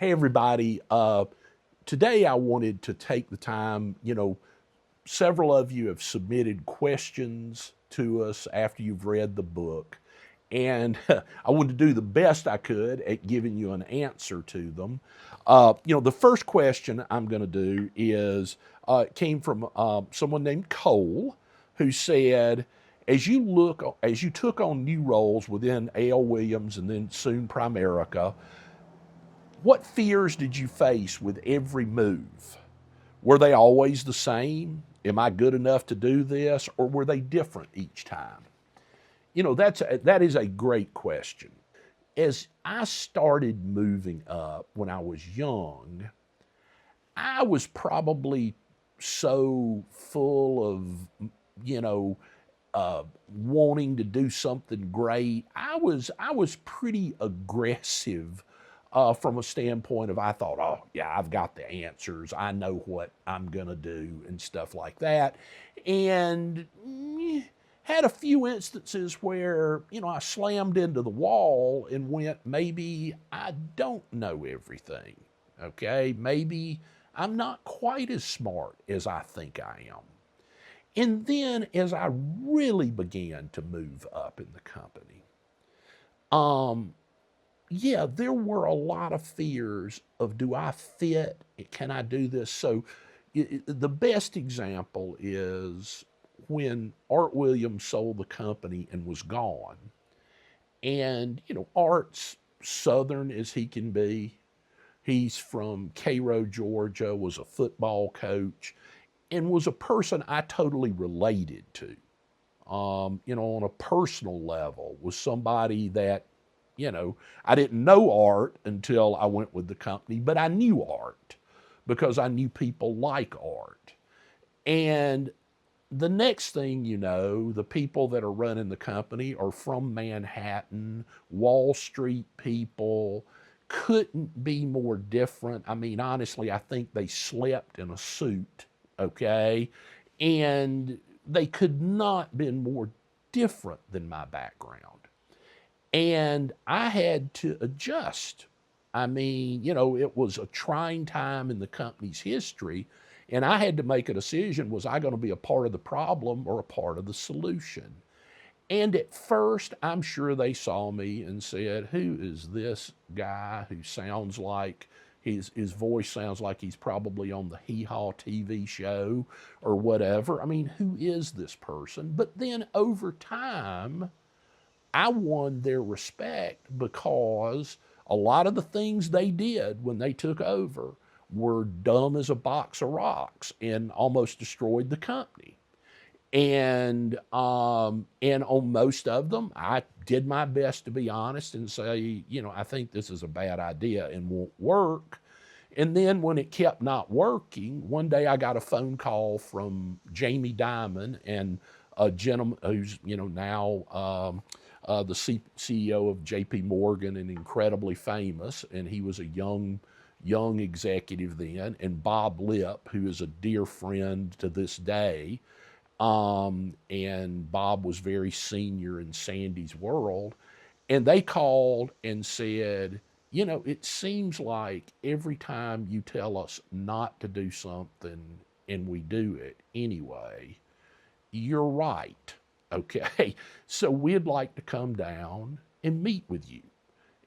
Hey, everybody. Today I wanted to take the time, several of you have submitted questions to us after you've read the book. And I wanted to do the best I could at giving you an answer to them. The first question I'm going to do is it came from someone named Cole, who said, as you took on new roles within A.L. Williams and then soon Primerica, what fears did you face with every move? Were they always the same? Am I good enough to do this? Or were they different each time? That is a great question. As I started moving up when I was young, I was probably so full of, wanting to do something great. I was pretty aggressive from a standpoint of I thought, oh, yeah, I've got the answers. I know what I'm going to do and stuff like that. And had a few instances where, I slammed into the wall and went, maybe I don't know everything, okay? Maybe I'm not quite as smart as I think I am. And then as I really began to move up in the company, there were a lot of fears of, do I fit? Can I do this? So the best example is when Art Williams sold the company and was gone. And, Art's Southern as he can be. He's from Cairo, Georgia, was a football coach, and was a person I totally related to. On a personal level, was somebody that, I didn't know Art until I went with the company, but I knew Art because I knew people like Art. And the next thing you know, the people that are running the company are from Manhattan, Wall Street people, couldn't be more different. I mean, honestly, I think they slept in a suit, okay? And they could not been more different than my background. And I had to adjust. I mean, it was a trying time in the company's history, and I had to make a decision. Was I going to be a part of the problem or a part of the solution? And at first, I'm sure they saw me and said, who is this guy who sounds like, his voice sounds like he's probably on the Hee Haw TV show or whatever. I mean, who is this person? But then over time, I won their respect because a lot of the things they did when they took over were dumb as a box of rocks and almost destroyed the company. And on most of them, I did my best to be honest and say, I think this is a bad idea and won't work. And then when it kept not working, one day I got a phone call from Jamie Dimon, and a gentleman who's, now the CEO of J.P. Morgan and incredibly famous, and he was a young executive then, and Bob Lipp, who is a dear friend to this day. And Bob was very senior in Sandy's world. And they called and said, it seems like every time you tell us not to do something and we do it anyway, you're right. Okay, so we'd like to come down and meet with you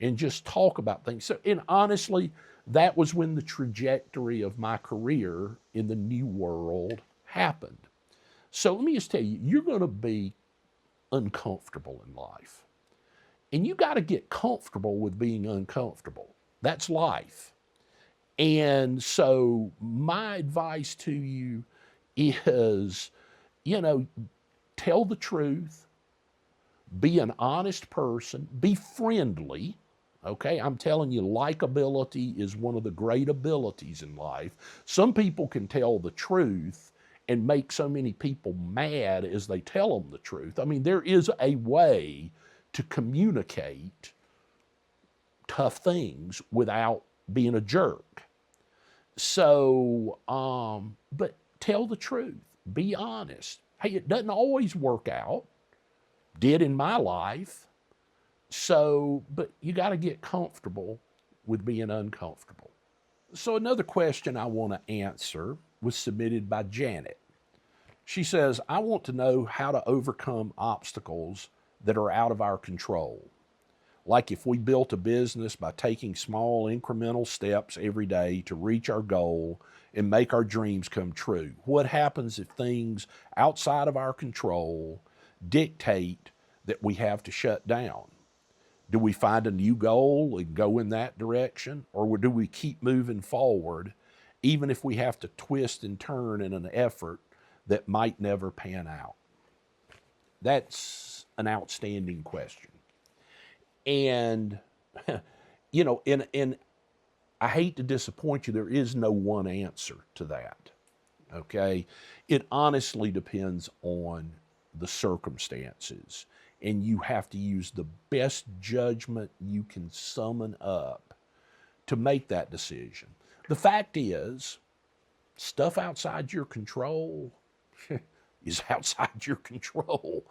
and just talk about things. So, and honestly, that was when the trajectory of my career in the new world happened. So let me just tell you, you're going to be uncomfortable in life. And you got to get comfortable with being uncomfortable. That's life. And so my advice to you is, tell the truth, be an honest person, be friendly, okay? I'm telling you, likability is one of the great abilities in life. Some people can tell the truth and make so many people mad as they tell them the truth. I mean, there is a way to communicate tough things without being a jerk. So, but tell the truth, be honest. Hey, it doesn't always work out, did in my life. So, but you got to get comfortable with being uncomfortable. So another question I want to answer was submitted by Janet. She says, I want to know how to overcome obstacles that are out of our control. Like if we built a business by taking small incremental steps every day to reach our goal and make our dreams come true. What happens if things outside of our control dictate that we have to shut down? Do we find a new goal and go in that direction? Or do we keep moving forward even if we have to twist and turn in an effort that might never pan out? That's an outstanding question. And, you know, and I hate to disappoint you, there is no one answer to that, okay? It honestly depends on the circumstances, and you have to use the best judgment you can summon up to make that decision. The fact is, stuff outside your control is outside your control,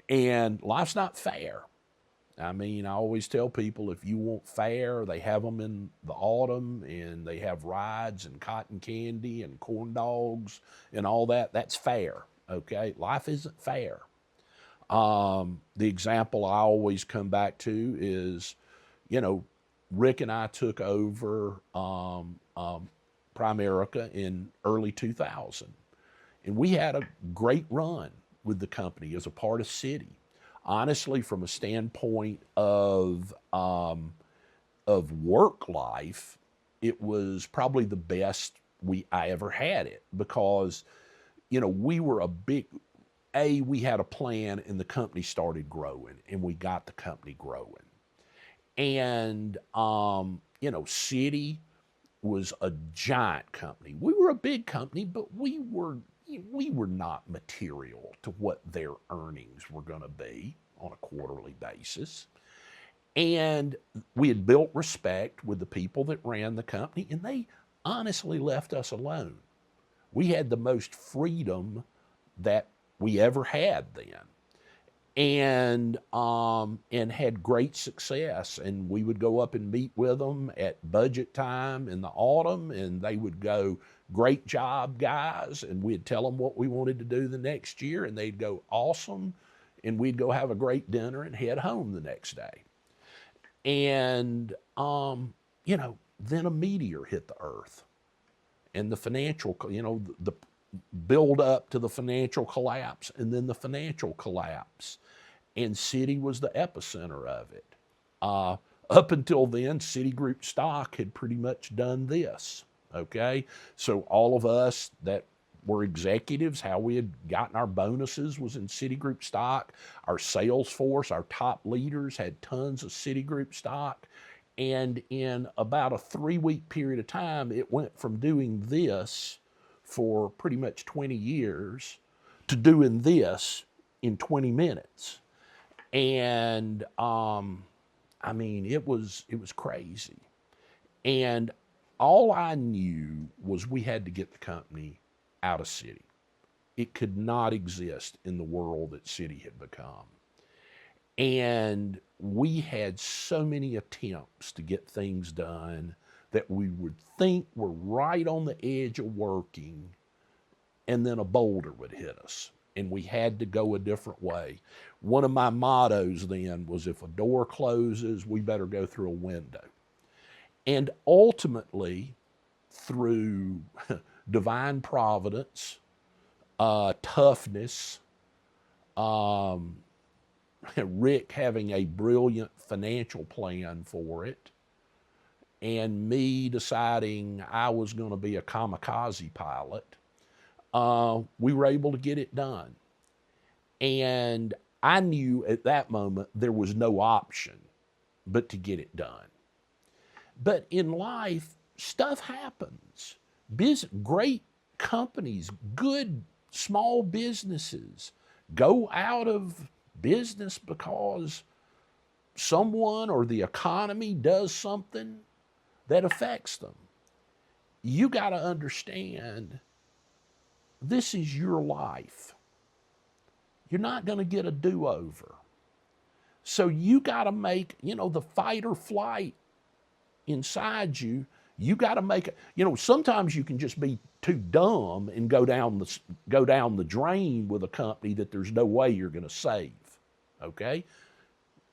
and life's not fair. I mean, I always tell people if you want fair, they have them in the autumn and they have rides and cotton candy and corn dogs and all that. That's fair, okay? Life isn't fair. The example I always come back to is, you know, Rick and I took over Primerica in early 2000. And we had a great run with the company as a part of Citi. Honestly, from a standpoint of work life, it was probably the best I ever had it because, you know, we were we had a plan and the company started growing and we got the company growing. And, you know, Citi was a giant company. We were a big company, but we were not material to what their earnings were going to be on a quarterly basis. And we had built respect with the people that ran the company, and they honestly left us alone. We had the most freedom that we ever had then. And had great success. And we would go up and meet with them at budget time in the autumn, and they would go, great job, guys. And we'd tell them what we wanted to do the next year, and they'd go, awesome. And we'd go have a great dinner and head home the next day. And, you know, then a meteor hit the earth. And the financial, you know, the build up to the financial collapse, and then the financial collapse. And Citi was the epicenter of it. Up until then, Citigroup stock had pretty much done this, okay? So all of us that were executives, how we had gotten our bonuses was in Citigroup stock. Our sales force, our top leaders had tons of Citigroup stock. And in about a 3-week period of time, it went from doing this for pretty much 20 years to doing this in 20 minutes. And I mean, it was crazy. And all I knew was we had to get the company out of Citi. It could not exist in the world that Citi had become. And we had so many attempts to get things done that we would think were right on the edge of working, and then a boulder would hit us, and we had to go a different way. One of my mottos then was, if a door closes, we better go through a window. And ultimately, through divine providence, toughness, Rick having a brilliant financial plan for it, and me deciding I was going to be a kamikaze pilot, we were able to get it done. And I knew at that moment there was no option but to get it done. But in life, stuff happens. Great companies, good small businesses go out of business because someone or the economy does something that affects them. You got to understand, this is your life. You're not going to get a do-over. So you got to make, the fight or flight inside you, you got to make it. You know, sometimes you can just be too dumb and go down the drain with a company that there's no way you're going to save. Okay?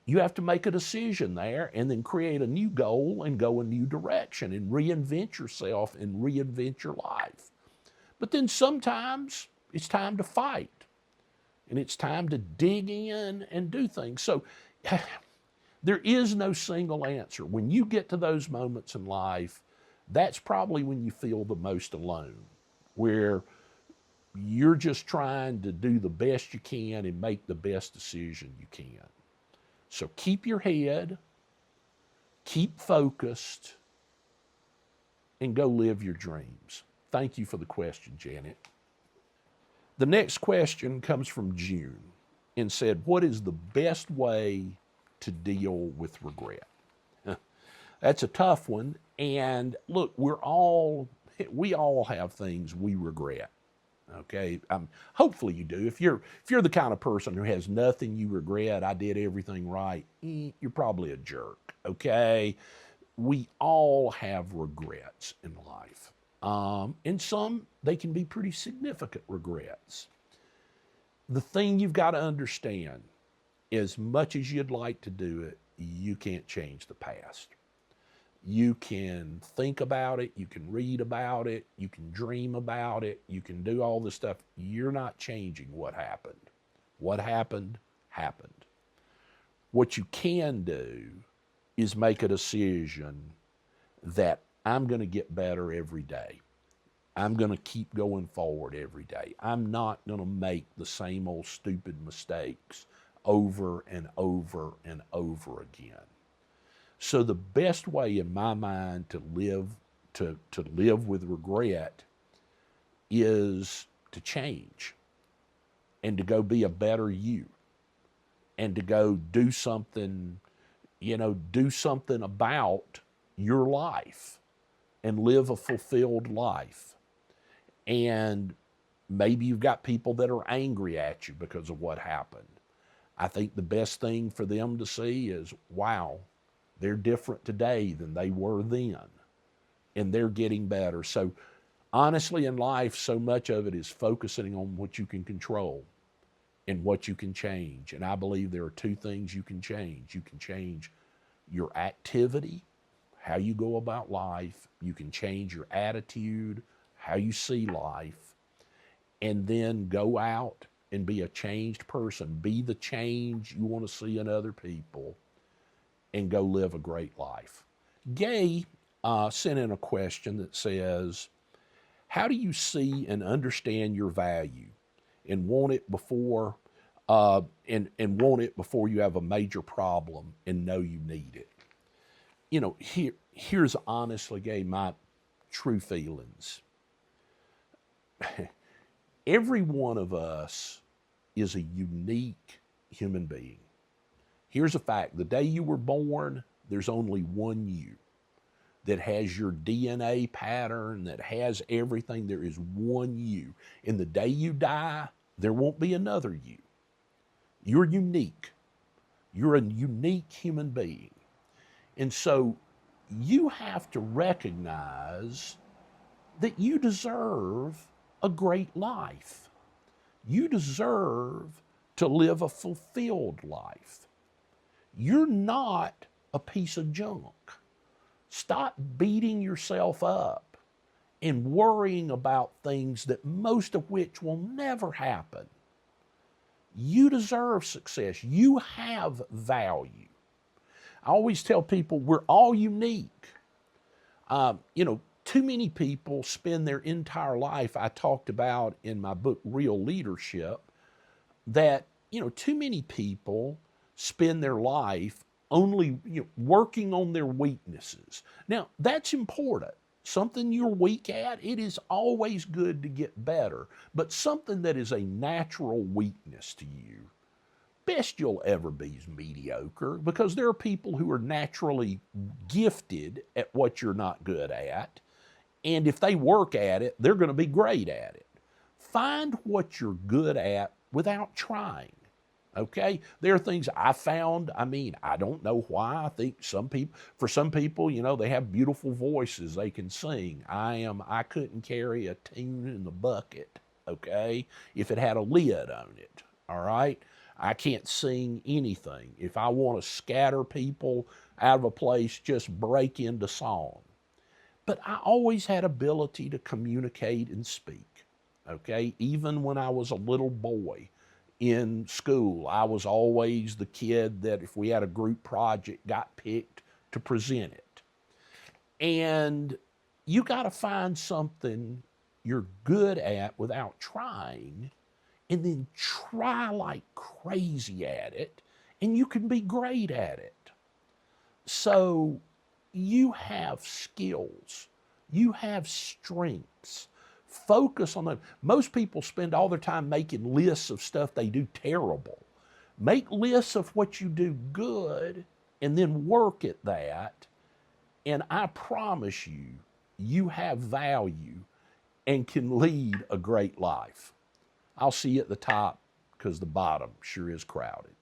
You have to make a decision there and then create a new goal and go a new direction and reinvent yourself and reinvent your life. But then sometimes it's time to fight and it's time to dig in and do things. So there is no single answer. When you get to those moments in life, that's probably when you feel the most alone, where you're just trying to do the best you can and make the best decision you can. So keep your head, keep focused, and go live your dreams. Thank you for the question, Janet. The next question comes from June and said, what is the best way to deal with regret? That's a tough one. And look, we all have things we regret. Okay, hopefully you do. If you're the kind of person who has nothing you regret, I did everything right, you're probably a jerk. Okay, we all have regrets in life, and some they can be pretty significant regrets. The thing you've got to understand, as much as you'd like to do it, you can't change the past. You can think about it, you can read about it, you can dream about it, you can do all this stuff. You're not changing what happened. What happened, happened. What you can do is make a decision that I'm going to get better every day. I'm going to keep going forward every day. I'm not going to make the same old stupid mistakes over and over and over again. So the best way in my mind to live with regret is to change and to go be a better you and to go do something about your life and live a fulfilled life. And maybe you've got people that are angry at you because of what happened. I think the best thing for them to see is, wow, they're different today than they were then, and they're getting better. So honestly, in life, so much of it is focusing on what you can control and what you can change. And I believe there are two things you can change. You can change your activity, how you go about life. You can change your attitude, how you see life, and then go out and be a changed person. Be the change you want to see in other people, and go live a great life. Gay sent in a question that says, how do you see and understand your value and want it before you have a major problem and know you need it? You know, here's honestly, Gay, my true feelings. Every one of us is a unique human being. Here's a fact. The day you were born, there's only one you that has your DNA pattern, that has everything. There is one you. And the day you die, there won't be another you. You're unique. You're a unique human being. And so you have to recognize that you deserve a great life. You deserve to live a fulfilled life. You're not a piece of junk. Stop beating yourself up and worrying about things that most of which will never happen. You deserve success. You have value. I always tell people we're all unique. Too many people spend their entire life, I talked about in my book, Real Leadership, that, too many people spend their life only working on their weaknesses. Now, that's important. Something you're weak at, it is always good to get better. But something that is a natural weakness to you, best you'll ever be is mediocre, because there are people who are naturally gifted at what you're not good at. And if they work at it, they're going to be great at it. Find what you're good at without trying. Okay, there are things I found. I mean, I don't know why. I think for some people, they have beautiful voices. They can sing. I couldn't carry a tune in the bucket, okay, if it had a lid on it, all right? I can't sing anything. If I want to scatter people out of a place, just break into song. But I always had ability to communicate and speak, okay? Even when I was a little boy in school, I was always the kid that if we had a group project, got picked to present it. And you got to find something you're good at without trying, and then try like crazy at it, and you can be great at it. So you have skills, you have strengths. Focus on them. Most people spend all their time making lists of stuff they do terrible. Make lists of what you do good and then work at that. And I promise you, you have value and can lead a great life. I'll see you at the top because the bottom sure is crowded.